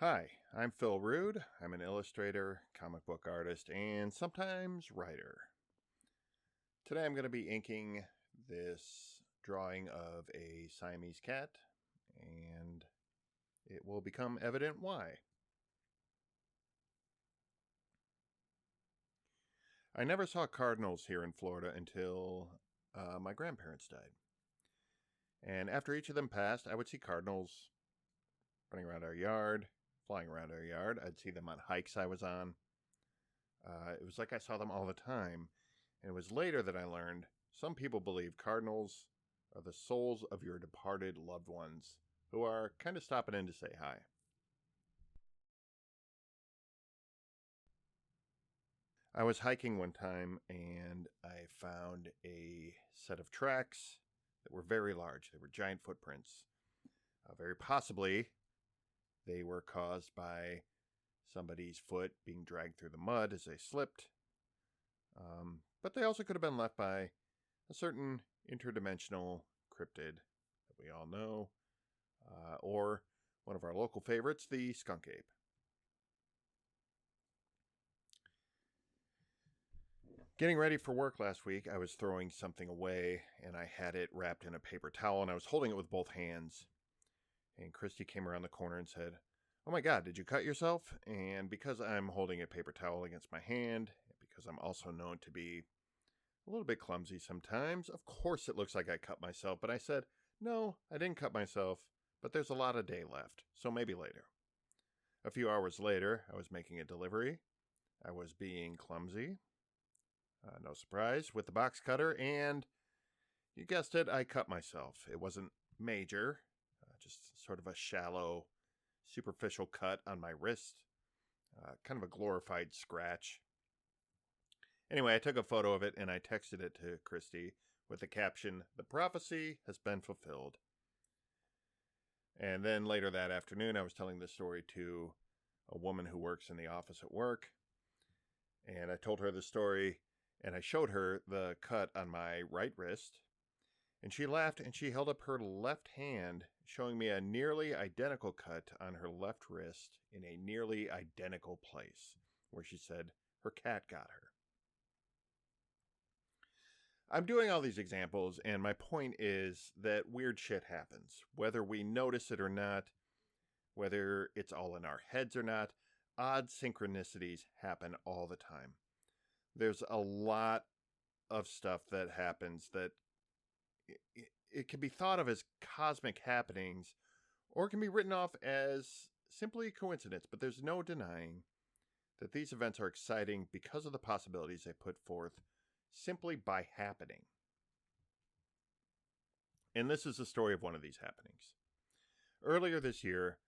Hi, I'm Phil Rude. I'm an illustrator, comic book artist, and sometimes writer. Today I'm going to be inking this drawing of a Siamese cat, and it will become evident why. I never saw cardinals here in Florida until my grandparents died. And after each of them passed, I would see cardinals running around our yard, flying around our yard. I'd see them on hikes I was on. It was like I saw them all the time. And it was later that I learned some people believe cardinals are the souls of your departed loved ones who are kind of stopping in to say hi. I was hiking one time and I found a set of tracks that were very large. They were giant footprints. Very possibly, they were caused by somebody's foot being dragged through the mud as they slipped. But they also could have been left by a certain interdimensional cryptid that we all know, or one of our local favorites, the skunk ape. Getting ready for work last week, I was throwing something away and I had it wrapped in a paper towel and I was holding it with both hands. And Christy came around the corner and said, "Oh my God, did you cut yourself?" And because I'm holding a paper towel against my hand, because I'm also known to be a little bit clumsy sometimes, of course it looks like I cut myself. But I said, "No, I didn't cut myself, but there's a lot of day left, so maybe later." A few hours later, I was making a delivery. I was being clumsy, no surprise, with the box cutter, and you guessed it, I cut myself. It wasn't major, just sort of a shallow, superficial cut on my wrist, kind of a glorified scratch. Anyway, I took a photo of it and I texted it to Christy with the caption, "The prophecy has been fulfilled." And then later that afternoon, I was telling this story to a woman who works in the office at work. And I told her the story and I showed her the cut on my right wrist. And she laughed and she held up her left hand, showing me a nearly identical cut on her left wrist in a nearly identical place, where she said her cat got her. I'm doing all these examples, and my point is that weird shit happens. Whether we notice it or not, whether it's all in our heads or not, odd synchronicities happen all the time. There's a lot of stuff that happens that it can be thought of as cosmic happenings, or it can be written off as simply coincidence, but there's no denying that these events are exciting because of the possibilities they put forth simply by happening. And this is the story of one of these happenings. Earlier this year,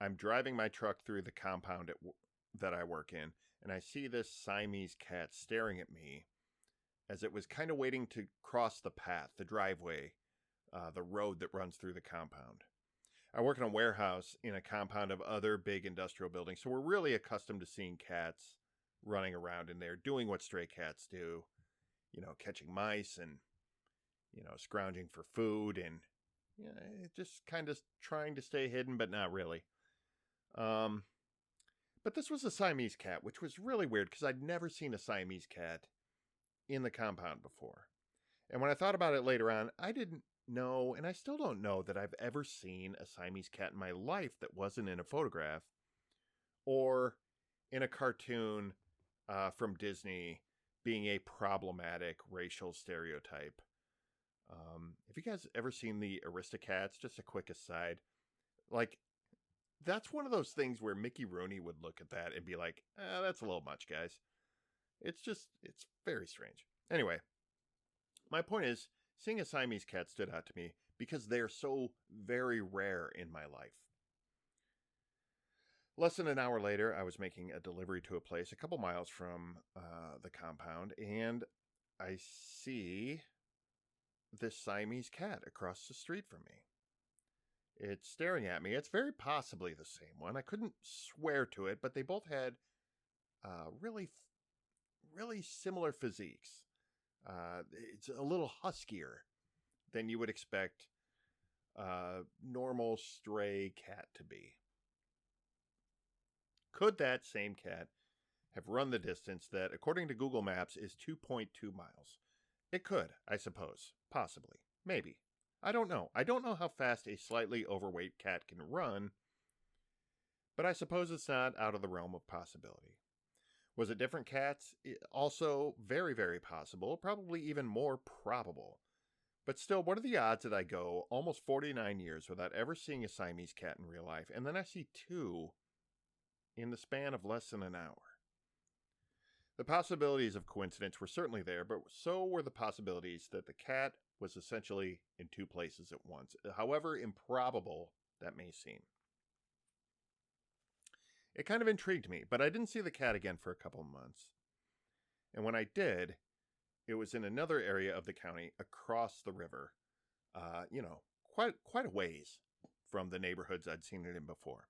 I'm driving my truck through the compound that I work in, and I see this Siamese cat staring at me as it was kind of waiting to cross the path, the driveway, the road that runs through the compound. I work in a warehouse in a compound of other big industrial buildings, so we're really accustomed to seeing cats running around in there, doing what stray cats do, catching mice and, scrounging for food and just kind of trying to stay hidden, but not really. But this was a Siamese cat, which was really weird because I'd never seen a Siamese cat in the compound before. And when I thought about it later on, I didn't know, and I still don't know, that I've ever seen a Siamese cat in my life that wasn't in a photograph or in a cartoon from Disney being a problematic racial stereotype. Have you guys ever seen the Aristocats? Just a quick aside. Like, that's one of those things where Mickey Rooney would look at that and be like, that's a little much, guys. It's very strange. Anyway, my point is, seeing a Siamese cat stood out to me because they're so very rare in my life. Less than an hour later, I was making a delivery to a place a couple miles from the compound, and I see this Siamese cat across the street from me. It's staring at me. It's very possibly the same one. I couldn't swear to it, but they both had really, really similar physiques. It's a little huskier than you would expect a normal stray cat to be. Could that same cat have run the distance that, according to Google Maps, is 2.2 miles? It could, I suppose. Possibly. Maybe. I don't know. I don't know how fast a slightly overweight cat can run, but I suppose it's not out of the realm of possibility. Was it different cats? Also very, very possible. Probably even more probable. But still, what are the odds that I go almost 49 years without ever seeing a Siamese cat in real life, and then I see two in the span of less than an hour? The possibilities of coincidence were certainly there, but so were the possibilities that the cat was essentially in two places at once, however improbable that may seem. It kind of intrigued me, but I didn't see the cat again for a couple of months. And when I did, it was in another area of the county across the river, quite a ways from the neighborhoods I'd seen it in before.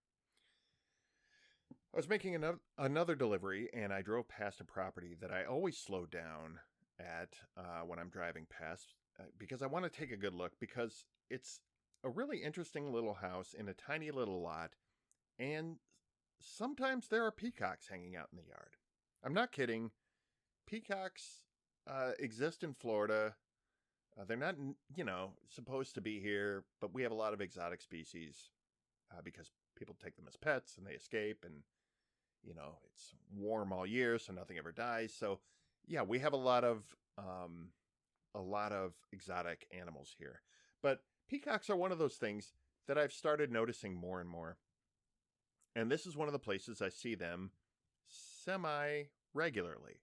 I was making another delivery, and I drove past a property that I always slow down at when I'm driving past because I want to take a good look, because it's a really interesting little house in a tiny little lot, and sometimes there are peacocks hanging out in the yard. I'm not kidding. Peacocks exist in Florida. They're not, supposed to be here, but we have a lot of exotic species because people take them as pets and they escape, and it's warm all year, so nothing ever dies. So yeah, we have a lot of exotic animals here. But peacocks are one of those things that I've started noticing more and more. And this is one of the places I see them semi-regularly.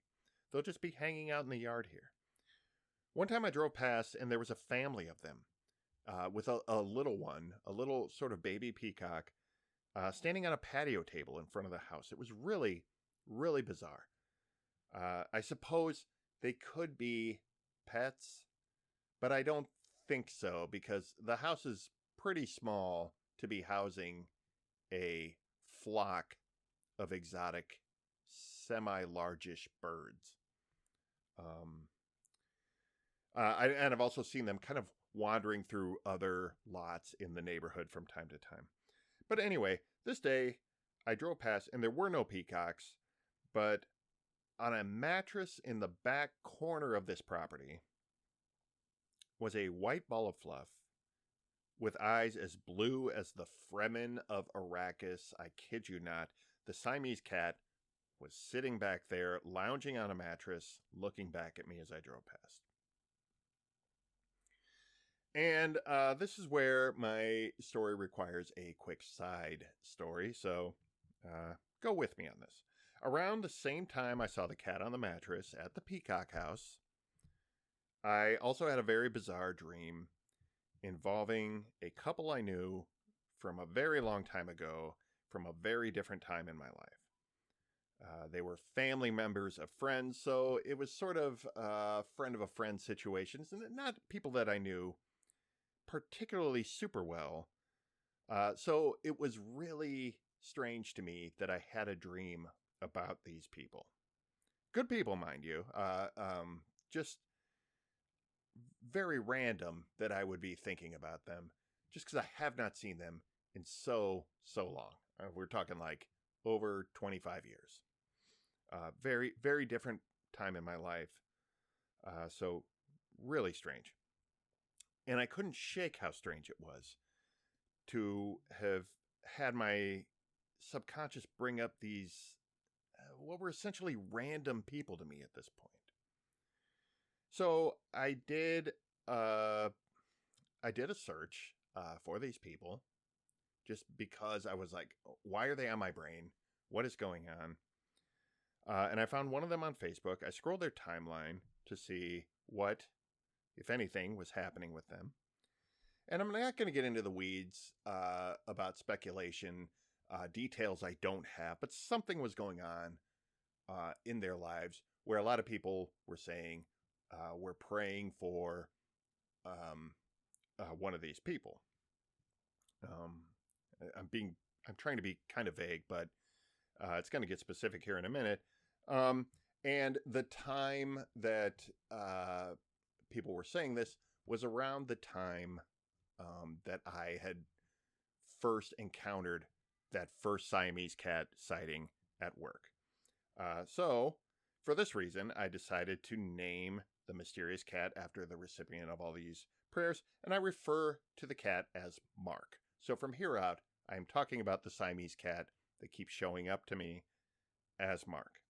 They'll just be hanging out in the yard here. One time I drove past, and there was a family of them with a little one, a little sort of baby peacock, standing on a patio table in front of the house. It was really, really bizarre. I suppose they could be pets, but I don't think so, because the house is pretty small to be housing a flock of exotic, semi-largish birds. And I've also seen them kind of wandering through other lots in the neighborhood from time to time. But anyway, this day I drove past, and there were no peacocks, but on a mattress in the back corner of this property was a white ball of fluff with eyes as blue as the Fremen of Arrakis. I kid you not. The Siamese cat was sitting back there, lounging on a mattress, looking back at me as I drove past. And this is where my story requires a quick side story, so go with me on this. Around the same time I saw the cat on the mattress at the Peacock House, I also had a very bizarre dream involving a couple I knew from a very long time ago, from a very different time in my life. They were family members of friends, so it was sort of a friend of a friend situations, and not people that I knew particularly super well. So it was really strange to me that I had a dream about these people. Good people, mind you. Just very random that I would be thinking about them, just because I have not seen them in so long. We're talking like over 25 years. Very, very different time in my life. So really strange. And I couldn't shake how strange it was to have had my subconscious bring up these, what were essentially random people to me at this point. So I did a search for these people, just because I was like, why are they on my brain? What is going on? And I found one of them on Facebook. I scrolled their timeline to see what, if anything, was happening with them. And I'm not going to get into the weeds about speculation, details I don't have, but something was going on in their lives where a lot of people were saying, we're praying for one of these people. I'm trying to be kind of vague, but it's going to get specific here in a minute. And the time that people were saying this was around the time that I had first encountered that first Siamese cat sighting at work. So, for this reason, I decided to name the mysterious cat after the recipient of all these prayers, and I refer to the cat as Mark. So, from here out, I am talking about the Siamese cat that keeps showing up to me as Mark.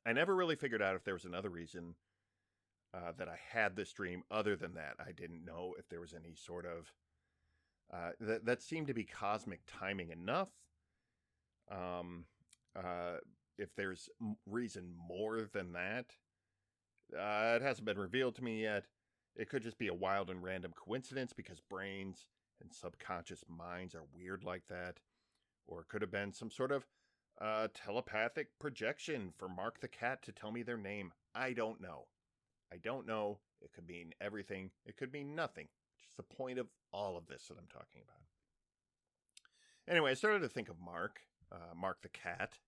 I never really figured out if there was another reason that I had this dream other than that. I didn't know if there was any sort of that seemed to be cosmic timing enough. If there's reason more than that, it hasn't been revealed to me yet. It could just be a wild and random coincidence because brains and subconscious minds are weird like that. Or it could have been some sort of telepathic projection for Mark the cat to tell me their name. I don't know. It could mean everything. It could mean nothing. Which is the point of all of this that I'm talking about. Anyway, I started to think of Mark the cat,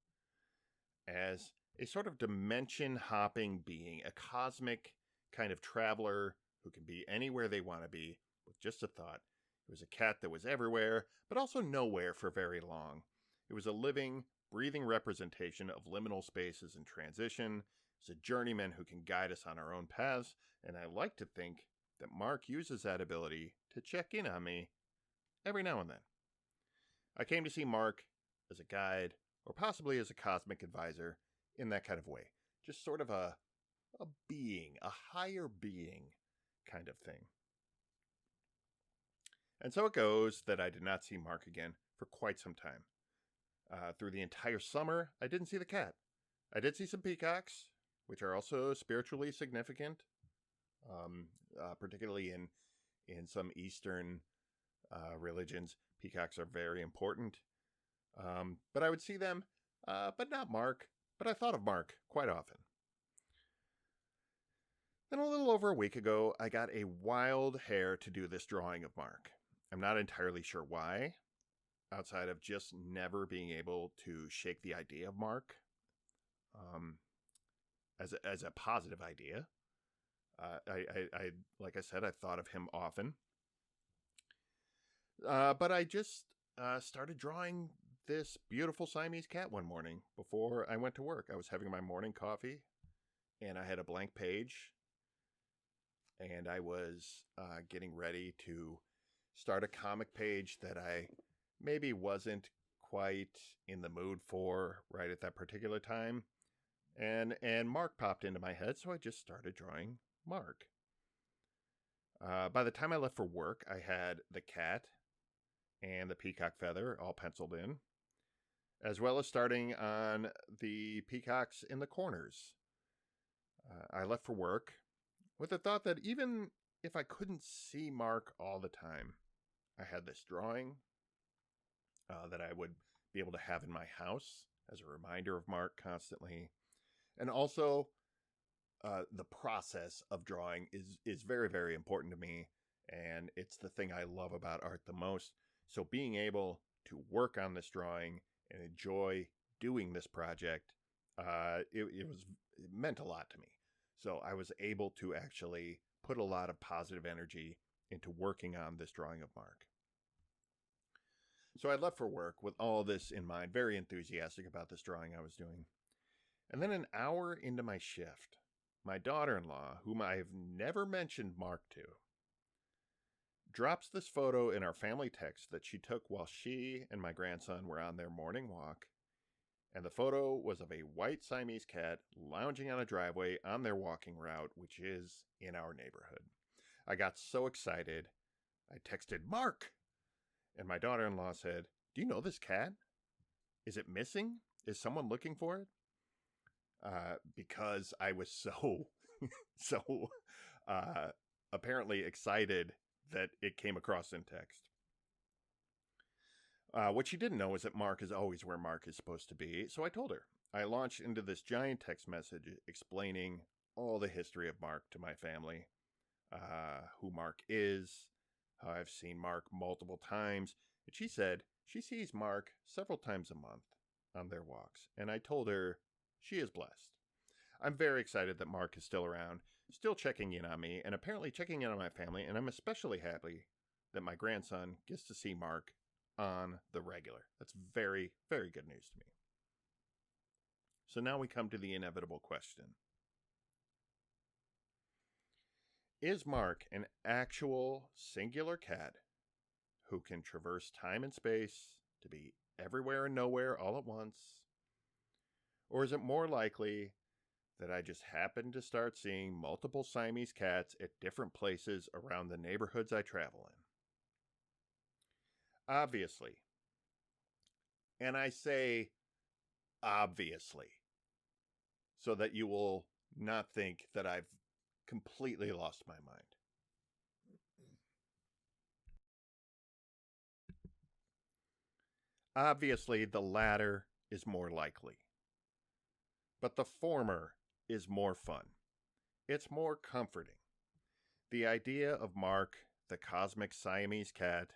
as a sort of dimension-hopping being, a cosmic kind of traveler who can be anywhere they want to be with just a thought. It was a cat that was everywhere, but also nowhere for very long. It was a living, breathing representation of liminal spaces and transition. It's a journeyman who can guide us on our own paths, and I like to think that Mark uses that ability to check in on me every now and then. I came to see Mark as a guide, or possibly as a cosmic advisor, in that kind of way. Just sort of a being, a higher being kind of thing. And so it goes that I did not see Mark again for quite some time. Through the entire summer, I didn't see the cat. I did see some peacocks, which are also spiritually significant, particularly in some Eastern religions. Peacocks are very important. But I would see them, but not Mark. But I thought of Mark quite often. Then a little over a week ago, I got a wild hair to do this drawing of Mark. I'm not entirely sure why, outside of just never being able to shake the idea of Mark as a positive idea. I like I said, I thought of him often. But I just started drawing this beautiful Siamese cat one morning before I went to work. I was having my morning coffee, and I had a blank page, and I was getting ready to start a comic page that I maybe wasn't quite in the mood for right at that particular time. And Mark popped into my head, so I just started drawing Mark. By the time I left for work, I had the cat and the peacock feather all penciled in, as well as starting on the peacocks in the corners. I left for work with the thought that even if I couldn't see Mark all the time, I had this drawing that I would be able to have in my house as a reminder of Mark constantly. And also, the process of drawing is very, very important to me, and it's the thing I love about art the most. So being able to work on this drawing and enjoy doing this project, it meant a lot to me. So I was able to actually put a lot of positive energy into working on this drawing of Mark. So I left for work with all this in mind, very enthusiastic about this drawing I was doing. And then an hour into my shift, my daughter-in-law, whom I have never mentioned Mark to, drops this photo in our family text that she took while she and my grandson were on their morning walk. And the photo was of a white Siamese cat lounging on a driveway on their walking route, which is in our neighborhood. I got so excited, I texted Mark, and my daughter-in-law said, "Do you know this cat? Is it missing? Is someone looking for it?" Because I was so apparently excited that it came across in text. What she didn't know is that Mark is always where Mark is supposed to be, so I told her. I launched into this giant text message explaining all the history of Mark to my family, who Mark is, how I've seen Mark multiple times, and she said she sees Mark several times a month on their walks, and I told her she is blessed. I'm very excited that Mark is still around, still checking in on me, and apparently checking in on my family, and I'm especially happy that my grandson gets to see Mark on the regular. That's very, very good news to me. So now we come to the inevitable question. Is Mark an actual singular cat who can traverse time and space to be everywhere and nowhere all at once? Or is it more likely that I just happen to start seeing multiple Siamese cats at different places around the neighborhoods I travel in? Obviously, and I say obviously, so that you will not think that I've completely lost my mind. Obviously, the latter is more likely, but the former is more fun. It's more comforting. The idea of Mark, the cosmic Siamese cat,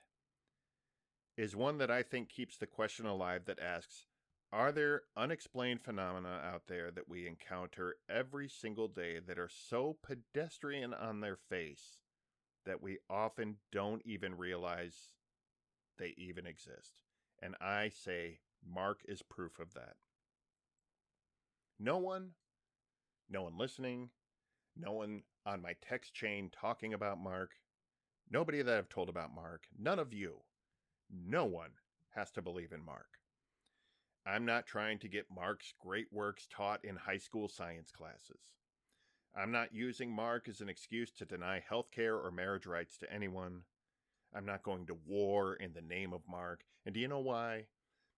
is one that I think keeps the question alive that asks, are there unexplained phenomena out there that we encounter every single day that are so pedestrian on their face that we often don't even realize they even exist? And I say Mark is proof of that. No one listening, no one on my text chain talking about Mark, nobody that I've told about Mark, none of you, no one has to believe in Mark. I'm not trying to get Mark's great works taught in high school science classes. I'm not using Mark as an excuse to deny healthcare or marriage rights to anyone. I'm not going to war in the name of Mark. And do you know why?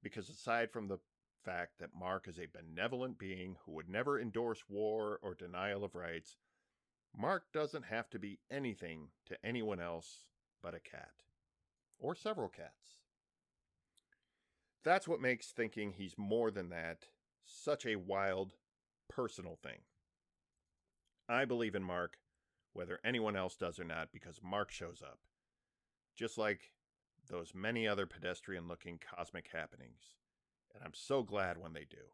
Because aside from the fact that Mark is a benevolent being who would never endorse war or denial of rights, Mark doesn't have to be anything to anyone else but a cat. Or several cats. That's what makes thinking he's more than that such a wild, personal thing. I believe in Mark, whether anyone else does or not, because Mark shows up. Just like those many other pedestrian-looking cosmic happenings. And I'm so glad when they do.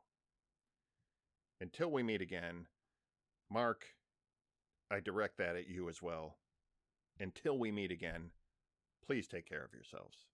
Until we meet again, Mark, I direct that at you as well. Until we meet again, please take care of yourselves.